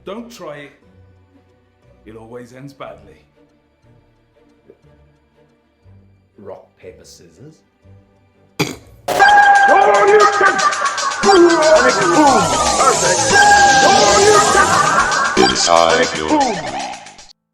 Don't try it. It always ends badly. Rock, paper, scissors.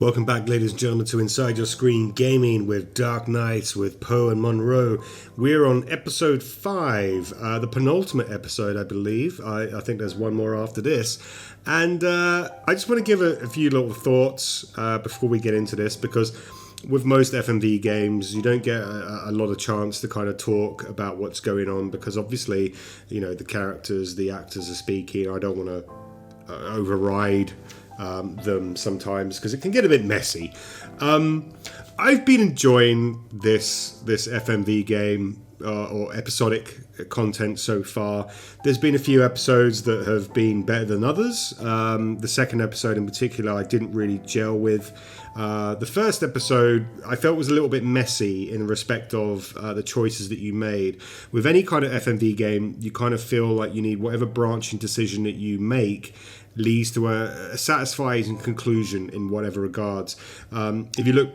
Welcome back, ladies and gentlemen, to Inside Your Screen Gaming with Dark Knights with Poe and Munro. We're on episode 5, the penultimate episode, I believe. I think there's one more after this. And I just want to give a few little thoughts before we get into this, because with most FMV games, you don't get a lot of chance to kind of talk about what's going on, because obviously, you know, the characters, the actors are speaking. I don't want to override them sometimes, because it can get a bit messy. I've been enjoying this FMV game or episodic content so far. There's been a few episodes that have been better than others. The second episode in particular I didn't really gel with. The first episode I felt was a little bit messy in respect of the choices that you made. With any kind of FMV game, you kind of feel like you need whatever branching decision that you make leads to a satisfying conclusion in whatever regards. If you look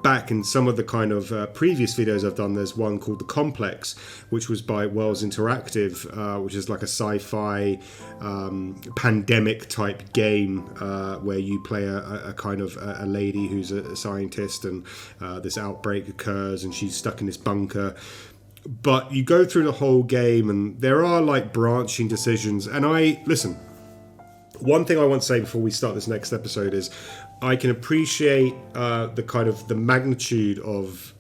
back in some of the kind of previous videos I've done, there's one called The Complex, which was by Wells Interactive, which is like a sci-fi pandemic type game where you play a kind of a lady who's a scientist, and this outbreak occurs and she's stuck in this bunker. But you go through the whole game and there are like branching decisions. And one thing I want to say before we start this next episode is I can appreciate the magnitude of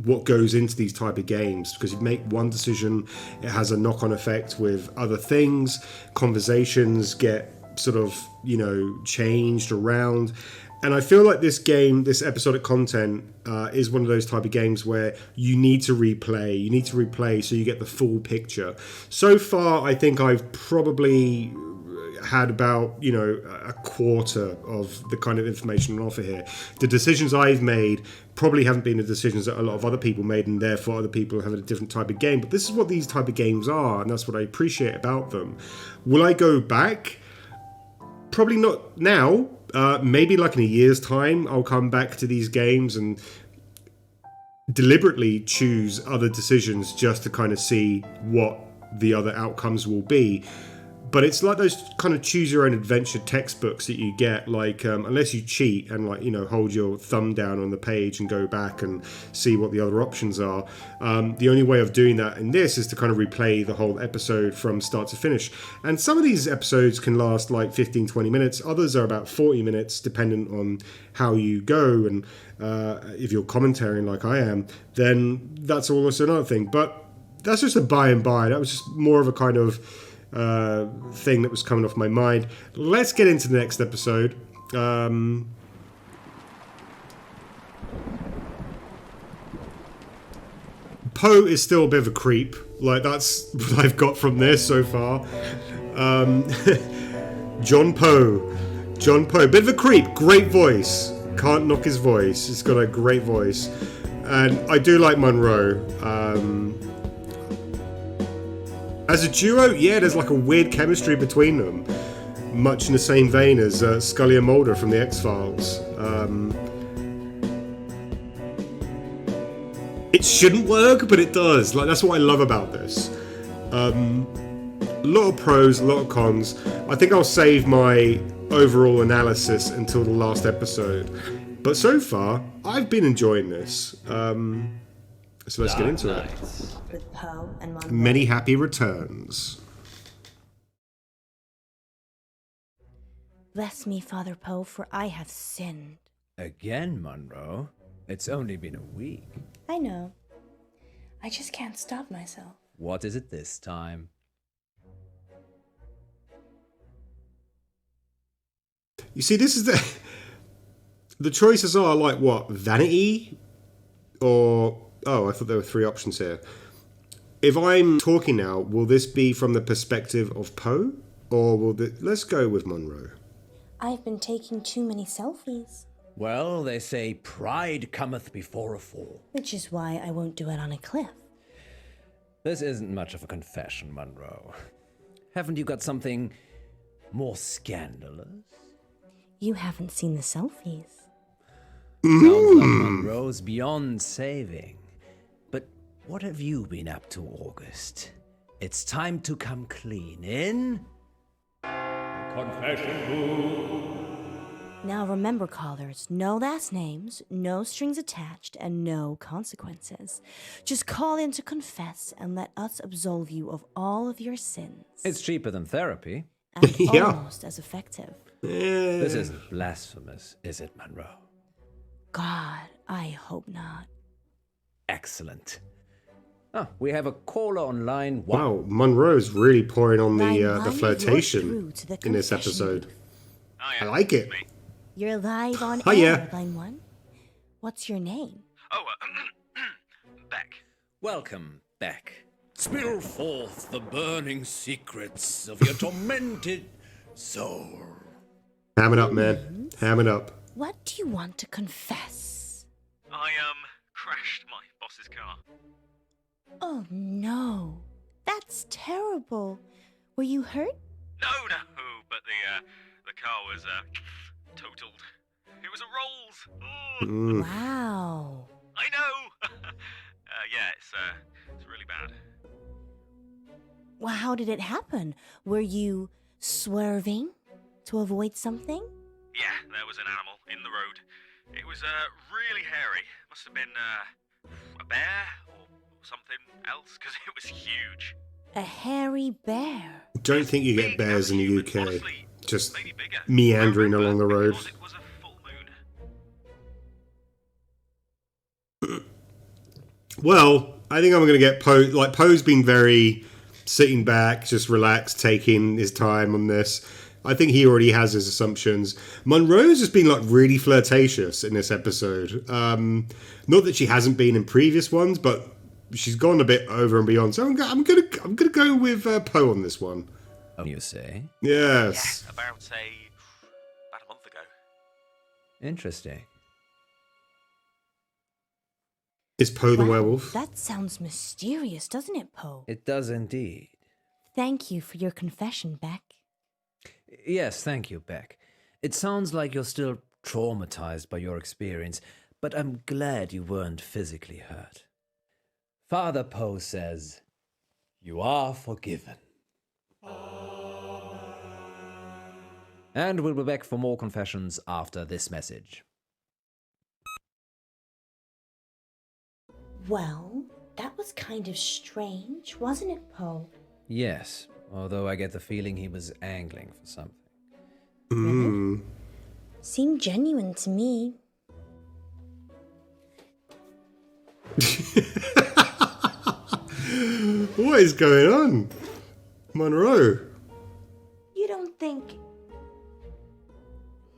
what goes into these type of games, because you make one decision, it has a knock-on effect with other things. Conversations get sort of, changed around. And I feel like this game, this episodic content, is one of those type of games where you need to replay. You need to replay so you get the full picture. So far, I think I've probably had about, a quarter of the kind of information on offer here. The decisions I've made probably haven't been the decisions that a lot of other people made, and therefore other people have a different type of game. But this is what these type of games are, and that's what I appreciate about them. Will I go back? Probably not now. Maybe like in a year's time, I'll come back to these games and deliberately choose other decisions just to kind of see what the other outcomes will be. But it's like those kind of choose your own adventure textbooks that you get, like, unless you cheat and hold your thumb down on the page and go back and see what the other options are. The only way of doing that in this is to kind of replay the whole episode from start to finish. And some of these episodes can last like 15, 20 minutes. Others are about 40 minutes, dependent on how you go. And if you're commentating like I am, then that's also another thing. But that's just a by and by. That was just more of a kind of thing that was coming off my mind. Let's get into the next episode. Poe is still a bit of a creep. Like, that's what I've got from this so far. John Poe, bit of a creep, great voice. Can't knock his voice. He's got a great voice, and I do like Munro. As a duo, yeah, there's like a weird chemistry between them, much in the same vein as Scully and Mulder from the X-Files. It shouldn't work, but it does. Like, that's what I love about this. A lot of pros, a lot of cons. I think I'll save my overall analysis until the last episode. But so far, I've been enjoying this. So let's get into it. With Poe and Munro. Many happy returns. Bless me, Father Poe, for I have sinned. Again, Munro? It's only been a week. I know. I just can't stop myself. What is it this time? You see, this is the choices are like what? Vanity? Or... Oh, I thought there were 3 options here. If I'm talking now, will this be from the perspective of Poe? Or let's go with Munro. I've been taking too many selfies. Well, they say pride cometh before a fall. Which is why I won't do it on a cliff. This isn't much of a confession, Munro. Haven't you got something More scandalous? You haven't seen the selfies. Sounds like Munro's beyond saving. But what have you been up to, August? It's time to come clean in... Confession booth. Now remember, callers, no last names, no strings attached, and no consequences. Just call in to confess and let us absolve you of all of your sins. It's cheaper than therapy. And Yeah. almost as effective. This isn't blasphemous, is it, Munro? God, I hope not. Excellent. Ah, we have a caller on line 1. Wow, Munro's really pouring on Line the one, you're flirtation through to the in this confession episode. booth. I like it. You're live on Hiya. air, line 1. What's your name? Oh, Beck. Welcome back. Spill forth the burning secrets of your tormented soul. Ham it up, man. Ham it up. What do you want to confess? I, crashed my boss's car. Oh no, that's terrible. Were you hurt? No, but the car was, totaled. It was a Rolls. Oh, Wow. I know! Yeah, it's really bad. Well, how did it happen? Were you swerving to avoid something? Yeah, there was an animal in the road. It was, really hairy. Must have been, a bear or something else, because it was huge. A hairy bear. Don't think you get Big bears in the human, UK. honestly, Just maybe bigger. meandering I remember along the road. because it was a full moon. Well, I think I'm going to get Poe. Like, Poe's been very sitting back, just relaxed, taking his time on this. I think he already has his assumptions. Munro's just been, like, really flirtatious in this episode. Not that she hasn't been in previous ones, but she's gone a bit over and beyond. So I'm gonna go with Poe on this one. Oh, you say? Yes. About a month ago. Interesting. Is Poe the Wow, werewolf? That sounds mysterious, doesn't it, Poe? It does indeed. Thank you for your confession, Beck. Yes, thank you, Beck. It sounds like you're still traumatized by your experience, but I'm glad you weren't physically hurt. Father Poe says, you are forgiven. And we'll be back for more confessions after this message. Well, that was kind of strange, wasn't it, Poe? Yes, although I get the feeling he was angling for something. Mm. Seemed genuine to me. What is going on? Munro. You don't think...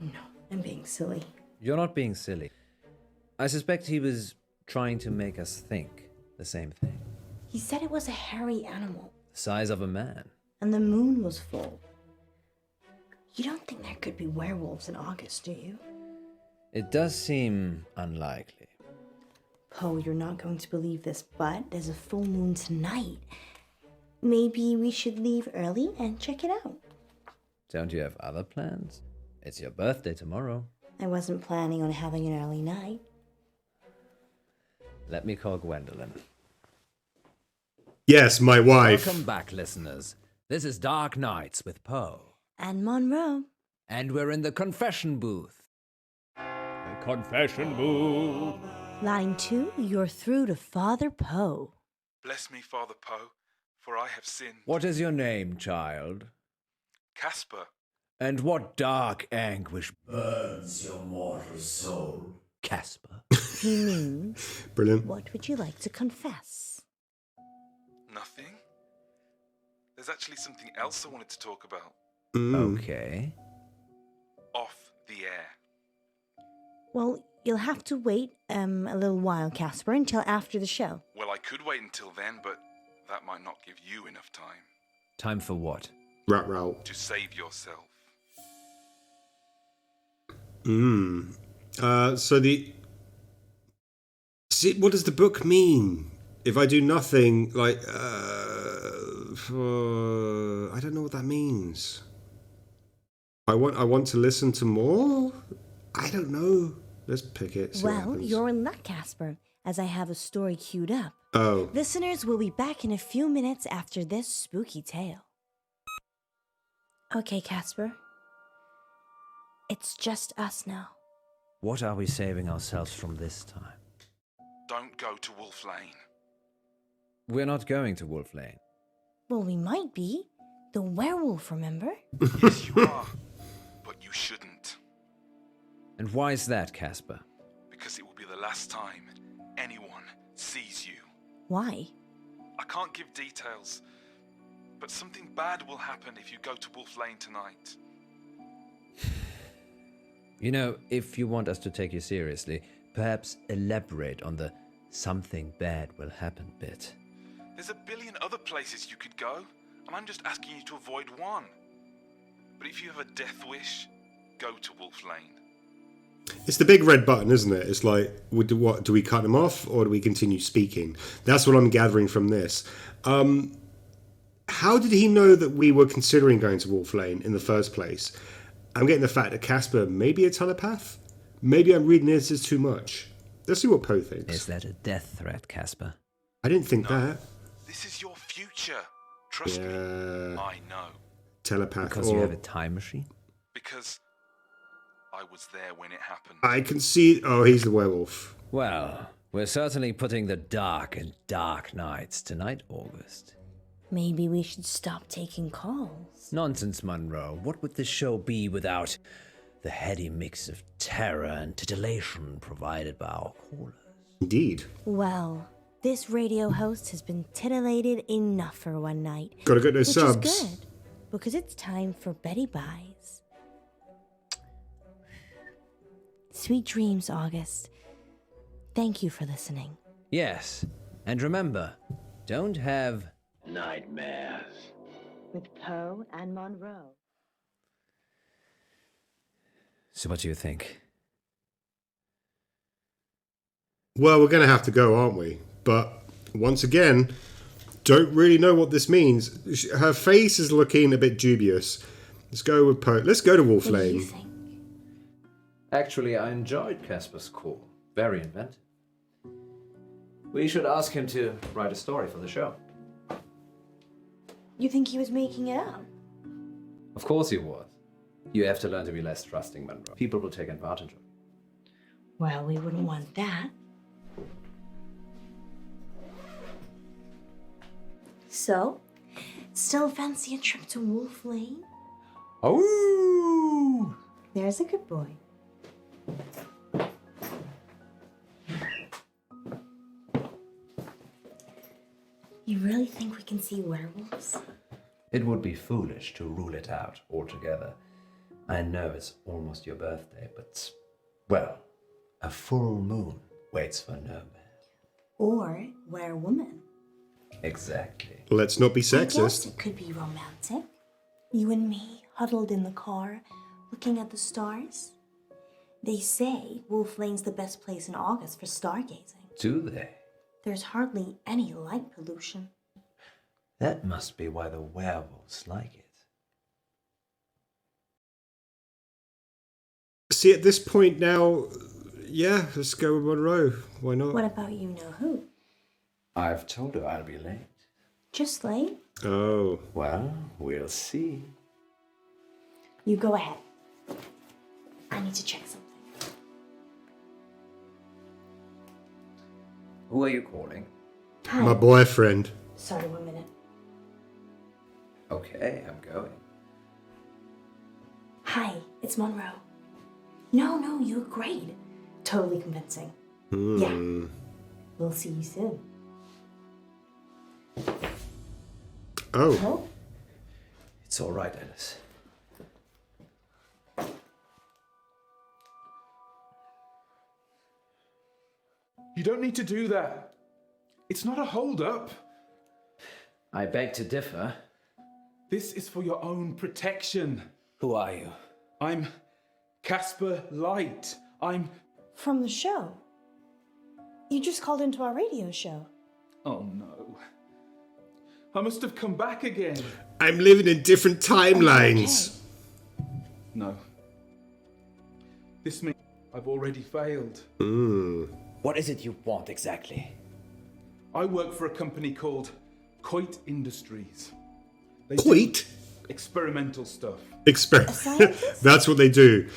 No, I'm being silly. You're not being silly. I suspect he was trying to make us think the same thing. He said it was a hairy animal, The size of a man. and the moon was full. You don't think there could be werewolves in August, do you? It does seem unlikely. Poe, you're not going to believe this, but there's a full moon tonight. Maybe we should leave early and check it out. Don't you have other plans? It's your birthday tomorrow. I wasn't planning on having an early night. Let me call Gwendolyn. Yes, my wife. Welcome back, listeners. This is Dark Nights with Poe. And Munro. And we're in the confession booth. The confession booth. Line 2, you're through to Father Poe. Bless me, Father Poe, for I have sinned. What is your name, child? Casper, And what dark anguish burns your mortal soul, Casper? He means, Brilliant. what would you like to confess? nothing? There's actually something else I wanted to talk about. Mm. Okay. Off the air. Well, you'll have to wait a little while, Casper, until after the show. Well, I could wait until then, but that might not give you enough time Time for what? Rat route. to save yourself. So what does the book mean? If I do nothing, like, I don't know what that means. I want to listen to more? I don't know. Let's pick it. See what Well, happens. you're in luck, Casper, as I have a story queued up. Oh. Listeners will be back in a few minutes after this spooky tale. Okay, Casper. It's just us now. What are we saving ourselves from this time? Don't go to Wolf Lane. We're not going to Warflame. Well, we might be. The werewolf, remember? Yes, you are. But you shouldn't. And why is that, Casper? Because it will be the last time anyone sees you. Why? I can't give details, but something bad will happen if you go to Wolf Lane tonight. You know, if you want us to take you seriously, perhaps elaborate on the something bad will happen bit. There's a billion other places you could go, and I'm just asking you to avoid one. But if you have a death wish, go to Wolf Lane. It's the big red button, isn't it? It's like, do we cut him off or do we continue speaking? That's what I'm gathering from this. How did he know that we were considering going to Wolf Lane in the first place? I'm getting the fact that Casper may be a telepath. Maybe I'm reading this as too much. Let's see what Poe thinks. Is that a death threat, Casper? I didn't think that. This is your future. Trust me, Yeah. I know. Telepath. Because you have a time machine? Because I was there when it happened. I can see... Oh, he's the werewolf. Well, we're certainly putting the dark in dark nights tonight, August. Maybe we should stop taking calls. Nonsense, Munro. What would this show be without the heady mix of terror and titillation provided by our callers? Indeed. Well, this radio host has been titillated enough for one night. Gotta get those which subs. is good, because it's time for Betty Buys. Sweet dreams, August. Thank you for listening. Yes, and remember, don't have Nightmares. With Poe and Munro. So what do you think? Well, we're going to have to go, aren't we? But once again, don't really know what this means. Her face is looking a bit dubious. Let's go with Poe. Let's go to Wolf What do you Lane. think? Actually, I enjoyed Casper's call. Very inventive. We should ask him to write a story for the show. You think he was making it up? Of course he was. You have to learn to be less trusting, Munro. People will take advantage of you. Well, we wouldn't want that. So, still fancy a trip to Wolf Lane? Oh! There's a good boy. You really think we can see werewolves? It would be foolish to rule it out altogether. I know it's almost your birthday, but, well, a full moon waits for no man. Or werewoman? Exactly. Let's not be I guess sexist. it could be romantic. You and me, huddled in the car, looking at the stars. They say Wolf Lane's the best place in August for stargazing. Do they? There's hardly any light pollution. That must be why the werewolves like it. See, at this point now, yeah, let's go with Monroe. Why not? What about you know who? I've told her I'll be late. Just late? Oh. Well, we'll see. You go ahead. I need to check something. Who are you calling? Hi. My boyfriend. Sorry, 1 minute. Okay, I'm going. Hi, it's Monroe. No, you were great. Totally convincing. Yeah. We'll see you soon. Oh. Oh? It's all right, Alice. You don't need to do that. It's not a hold-up. I beg to differ. This is for your own protection. Who are you? I'm Casper Light. I'm... From the show. You just called into our radio show. Oh no. I must have come back again. I'm living in different timelines. No. This means I've already failed. What is it you want exactly? I work for a company called Coit Industries. They Coit? do experimental stuff. That's what they do.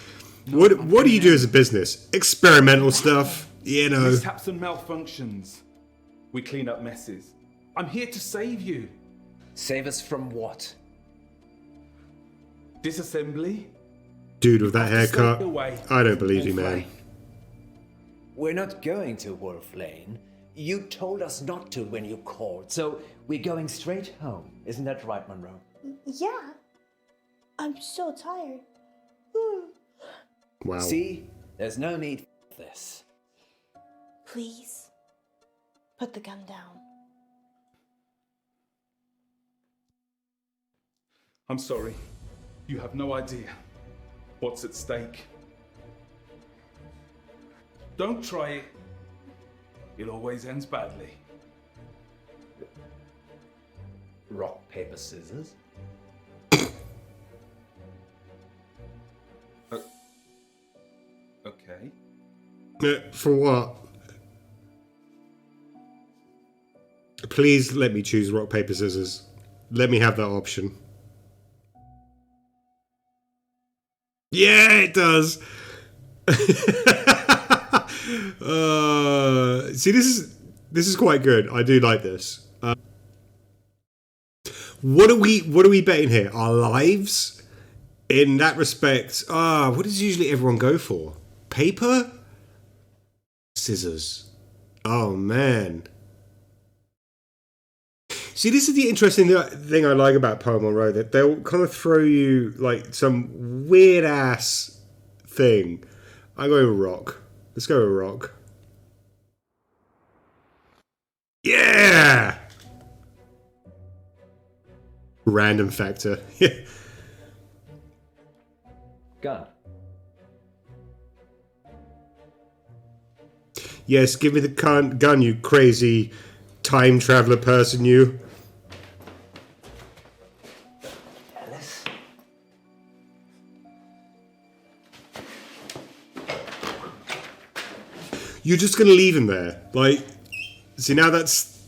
What do you do as a business? Experimental stuff, you know. Mishaps and malfunctions. We clean up messes. I'm here to save you. Save us from what? Disassembly. Dude with that Have to haircut. stay away. I don't believe you, man. We're not going to Warflame. You told us not to when you called, so we're going straight home. Isn't that right, Munro? Yeah. I'm so tired. Wow. See? There's no need for this. Please, put the gun down. I'm sorry. You have no idea what's at stake. Don't try it. It always ends badly. Rock, paper, scissors? Okay. For what? Please let me choose rock, paper, scissors. Let me have that option. Yeah, it does. See, this is quite good. I do like this. What are we betting here? Our lives? In that respect, what does usually everyone go for? Paper? Scissors. Oh man. See, this is the interesting thing I like about Poe and Munro, that they'll kind of throw you like some weird ass thing. I'm going with rock. Let's go with rock. Yeah! Random factor. Gun. Yes, give me the gun, you crazy time traveler person, you. Alice? You're just gonna leave him there? Like, see, now that's...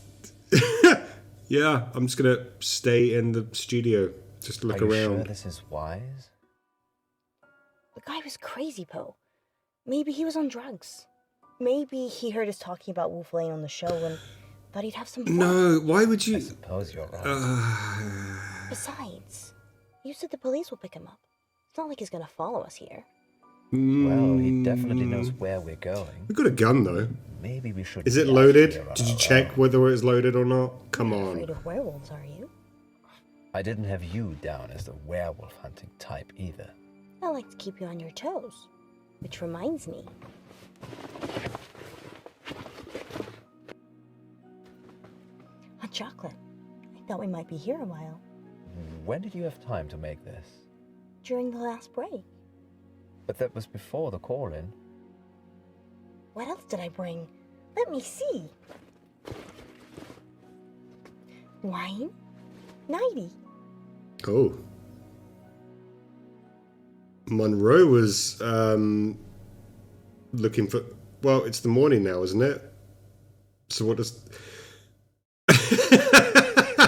Yeah, I'm just gonna stay in the studio, just look Are you around. sure this is wise? The guy was crazy, Poe. Maybe he was on drugs. Maybe he heard us talking about Warflame on the show and thought he'd have some fun. No, why would I you... suppose you're right. Besides, you said the police will pick him up. It's not like he's gonna follow us here. Well, he definitely knows where we're going. We've got a gun, though. Maybe we should... Is it be out loaded? here on Did you our check own. whether it's loaded or not? Come You're not on. afraid of werewolves, are you? I didn't have you down as the werewolf hunting type either. I like to keep you on your toes. Which reminds me. Hot chocolate. I thought we might be here a while. When did you have time to make this? During the last break. But that was before the call-in. What else did I bring? Let me see. Wine? 90. Oh. Munro was looking for... Well, it's the morning now, isn't it? So what does...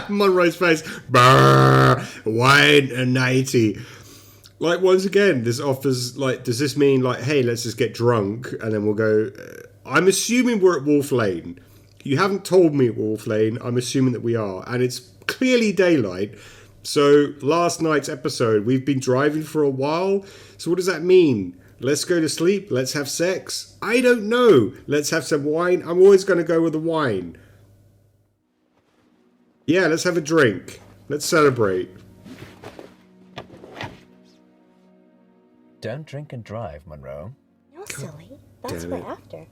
Munro's face. Brrr, wine and 90. Like, once again, this offers, like, does this mean, like, hey, let's just get drunk and then we'll go... I'm assuming we're at Warflame. You haven't told me at Warflame. I'm assuming that we are. And it's clearly daylight. So, last night's episode, we've been driving for a while. So what does that mean? Let's go to sleep? Let's have sex? I don't know. Let's have some wine? I'm always going to go with the wine. Yeah, let's have a drink. Let's celebrate. Don't drink and drive, Munro. No, silly. That's damn for it. after.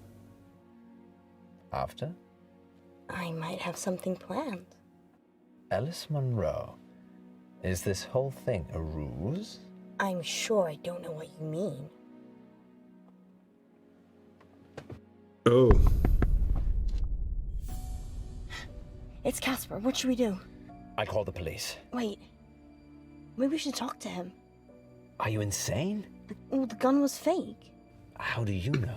After? I might have something planned. Alice Munro. Is this whole thing a ruse? I'm sure I don't know what you mean. Oh. It's Casper. What should we do? I call the police. Wait. Maybe we should talk to him. Are you insane? Well, the gun was fake. How do you know?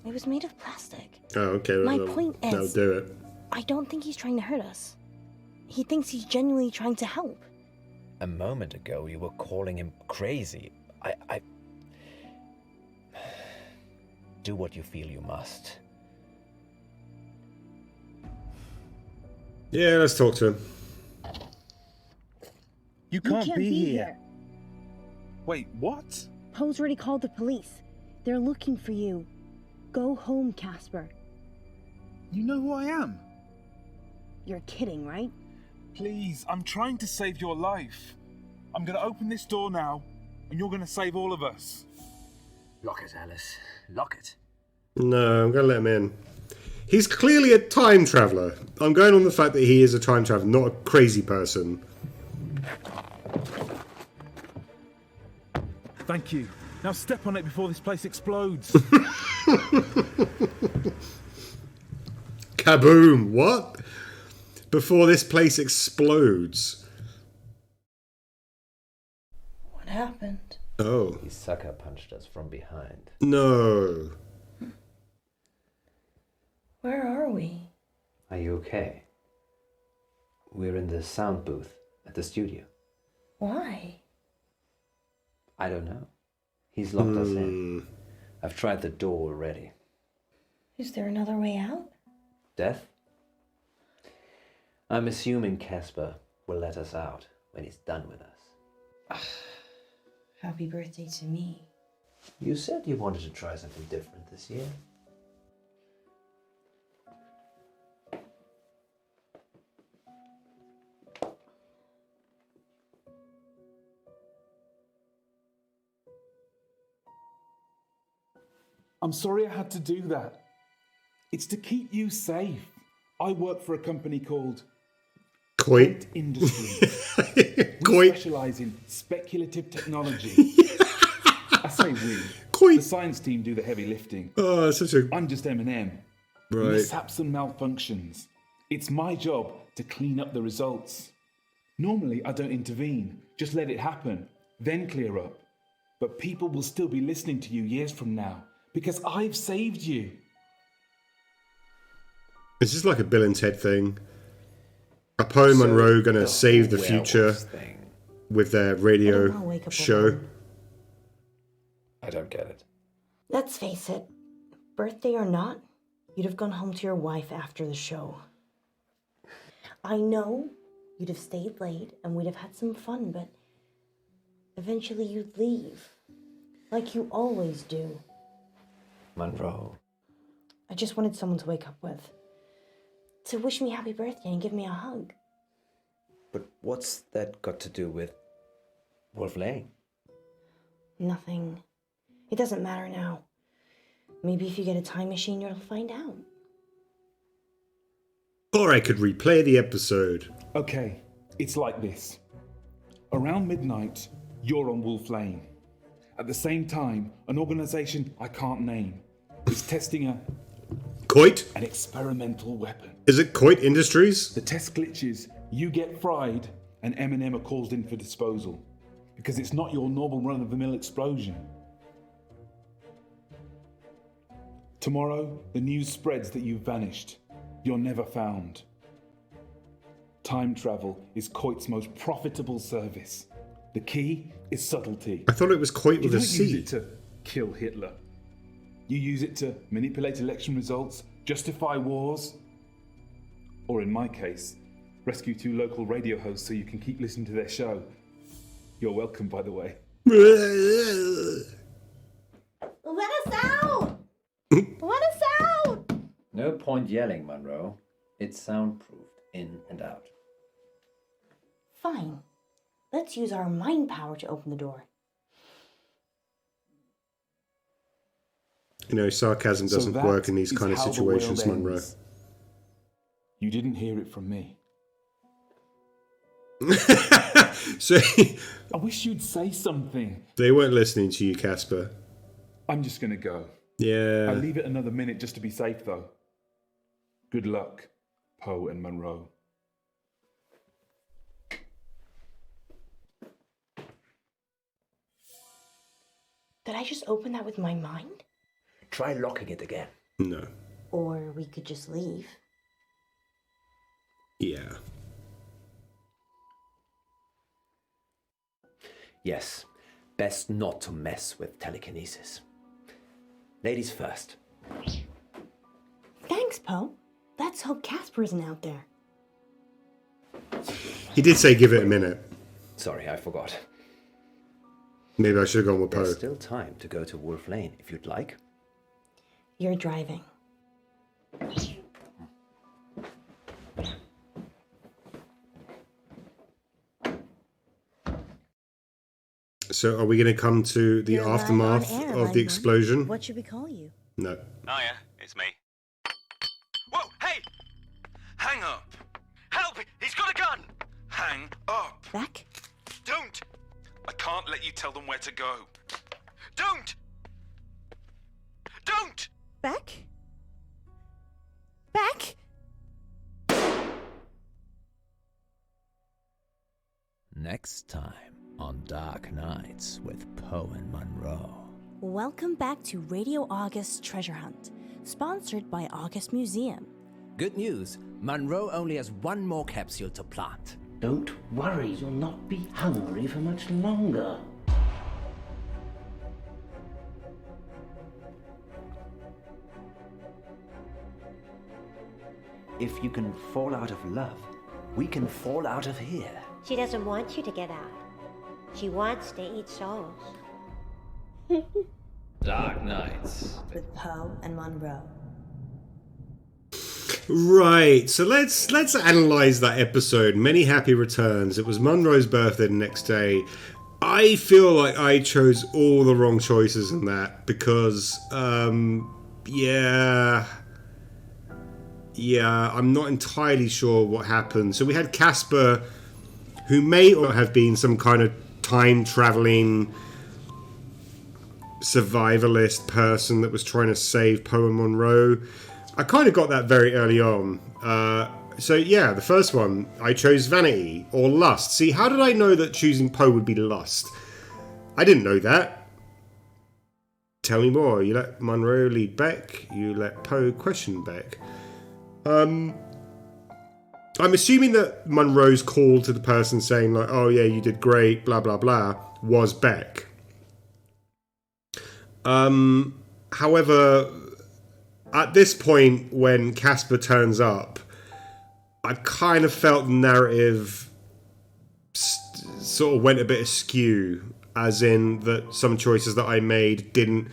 It was made of plastic. Oh, okay. My well, point that'll is, do it. I don't think he's trying to hurt us. He thinks he's genuinely trying to help. A moment ago, you were calling him crazy. I... Do what you feel you must. Yeah, let's talk to him. You can't be here. Wait, what? Poe's already called the police. They're looking for you. Go home, Casper. You know who I am? You're kidding, right? Please, I'm trying to save your life. I'm going to open this door now, and you're going to save all of us. Lock it, Alice. Lock it. No, I'm going to let him in. He's clearly a time traveller. I'm going on the fact that he is a time traveller, not a crazy person. Thank you. Now step on it before this place explodes. Kaboom! What? Before this place explodes. What happened? Oh. He sucker punched us from behind. No. Where are we? Are you okay? We're in the sound booth at the studio. Why? I don't know. He's locked us in. I've tried the door already. Is there another way out? Death? I'm assuming Casper will let us out when he's done with us. Happy birthday to me. You said you wanted to try something different this year. I'm sorry I had to do that. It's to keep you safe. I work for a company called Coit. Industries. We Coit. specialise in speculative technology. I say we. Coit. The science team do the heavy lifting. Oh, such a... I'm just M&M. Right. Mishaps and malfunctions. It's my job to clean up the results. Normally, I don't intervene. Just let it happen. Then clear up. But people will still be listening to you years from now. Because I've saved you. Is this like a Bill and Ted thing? Are Poe and Munro going to save the future with their radio show? I don't get it. Let's face it, birthday or not, you'd have gone home to your wife after the show. I know you'd have stayed late and we'd have had some fun, but eventually you'd leave. Like you always do. Munro. I just wanted someone to wake up with. To wish me happy birthday and give me a hug. But what's that got to do with Warflame? Nothing. It doesn't matter now. Maybe if you get a time machine, you'll find out. Or I could replay the episode. Okay, it's like this. Around midnight, you're on Warflame. At the same time, an organisation I can't name is testing Coit? an experimental weapon. Is it Coit Industries? The test glitches, you get fried, and M&M are called in for disposal. Because it's not your normal run-of-the-mill explosion. Tomorrow, the news spreads that you've vanished. You're never found. Time travel is Coit's most profitable service. The key is subtlety. I thought it was Coit You with a don't use C. it to kill Hitler. You use it to manipulate election results, justify wars, or in my case, rescue 2 local radio hosts so you can keep listening to their show. You're welcome, by the way. Let us out! Let us out! No point yelling, Munro. It's soundproofed in and out. Fine. Let's use our mind power to open the door. You know, sarcasm So doesn't that work in these is kind of how the situations, world Munro. ends. You didn't hear it from me. So I wish you'd say something. they weren't listening to you, Casper. I'm just gonna go. Yeah. I'll leave it another minute just to be safe, though. Good luck, Poe and Munro. Did I just open that with my mind? Try locking it again. No. Or we could just leave. Yeah. Yes, best not to mess with telekinesis. Ladies first. Thanks, Poe. Let's hope Casper isn't out there. He did say give it a minute. Sorry, I forgot. Maybe I should have gone with Poe. There's still time to go to Warflame if you'd like. You're driving. So are we going to come to the You're live aftermath on air, of the Lightning. explosion? What should we call you? No. Oh yeah, it's me. Whoa, hey! Hang up! Help! He's got a gun! Hang up! Beck? Don't! I can't let you tell them where to go. Don't! Don't! Beck? Beck? Next time on Dark Nights with Poe and Munro. Welcome back to Radio August Treasure Hunt, sponsored by August Museum. Good news, Munro only has one more capsule to plant. Don't worry, you'll not be hungry for much longer. If you can fall out of love, we can fall out of here. She doesn't want you to get out. She wants to eat souls. Dark Nights. With Poe and Munro. Right, so let's analyze that episode. Many happy returns. It was Munro's birthday the next day. I feel like I chose all the wrong choices in that because, yeah, I'm not entirely sure what happened. So we had Casper, who may or have been some kind of time-traveling survivalist person that was trying to save Poe and Munro. I kind of got that very early on. So yeah, the first one, I chose vanity or lust. See, how did I know that choosing Poe would be lust? I didn't know that. Tell me more. You let Munro lead Beck. You let Poe question Beck. I'm assuming that Munro's call to the person saying like, oh yeah, you did great, blah, blah, blah, was Beck. However, at this point, when Casper turns up, I kind of felt the narrative sort of went a bit askew, as in that some choices that I made didn't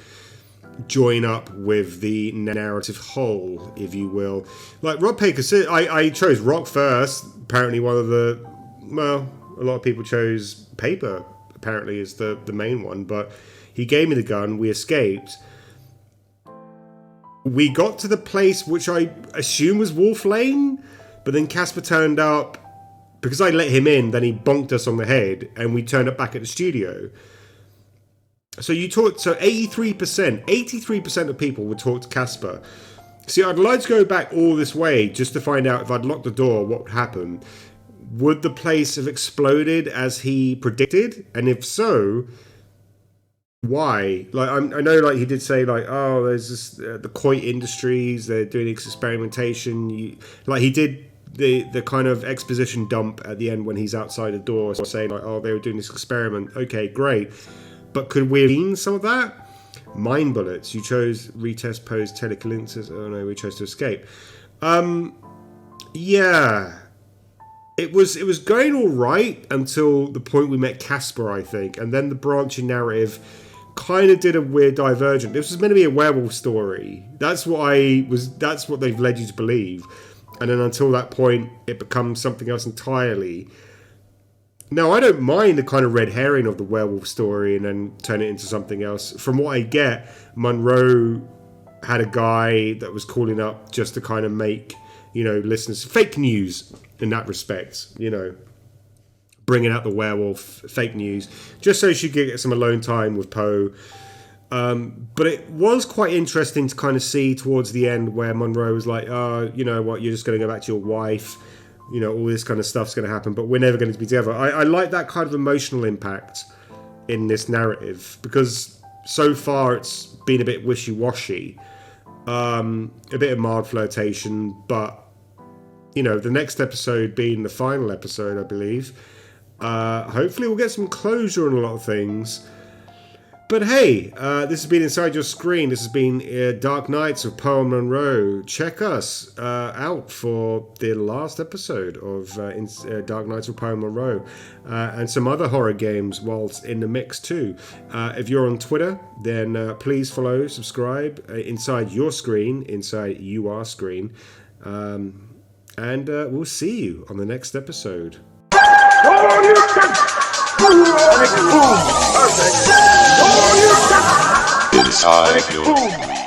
join up with the narrative whole, if you will. Like Rob Baker said, I chose rock first. Apparently one of the, well, a lot of people chose paper, apparently is the main one, but he gave me the gun, we escaped. We got to the place which I assume was Warflame, but then Casper turned up. Because I let him in, then he bonked us on the head, and we turned up back at the studio. So 83% of people would talk to Casper. See, I'd like to go back all this way just to find out if I'd locked the door, what would happen. Would the place have exploded as he predicted? And if so, why? Like I know, like he did say, like, oh, there's this the Coit Industries, they're doing experimentation. Like he did the kind of exposition dump at the end when he's outside the door, saying like, oh, they were doing this experiment. Okay, great, but could we have seen some of that? Mind bullets. You chose retest Poe's telekinesis. Oh no, we chose to escape. Yeah. It was going all right until the point we met Casper, I think, and then the branching narrative kind of did a weird divergent. This was meant to be a werewolf story. That's what they've led you to believe. And then until that point, it becomes something else entirely. Now, I don't mind the kind of red herring of the werewolf story and then turn it into something else. From what I get, Munro had a guy that was calling up just to kind of make, listeners fake news in that respect, bringing out the werewolf, fake news, just so she could get some alone time with Poe. But it was quite interesting to kind of see towards the end where Munro was like, oh, you know what, you're just going to go back to your wife. All this kind of stuff's going to happen, but we're never going to be together. I like that kind of emotional impact in this narrative because so far it's been a bit wishy-washy. A bit of mild flirtation, but you know, the next episode being the final episode, I believe, hopefully we'll get some closure on a lot of things. But hey, this has been Inside Your Screen. This has been Dark Nights of Poe and Munro. Check us out for the last episode of Dark Nights of Poe and Munro, and some other horror games whilst in the mix too. If you're on Twitter, then please follow, subscribe, Inside Your Screen, Inside UR Screen, and we'll see you on the next episode. Inside your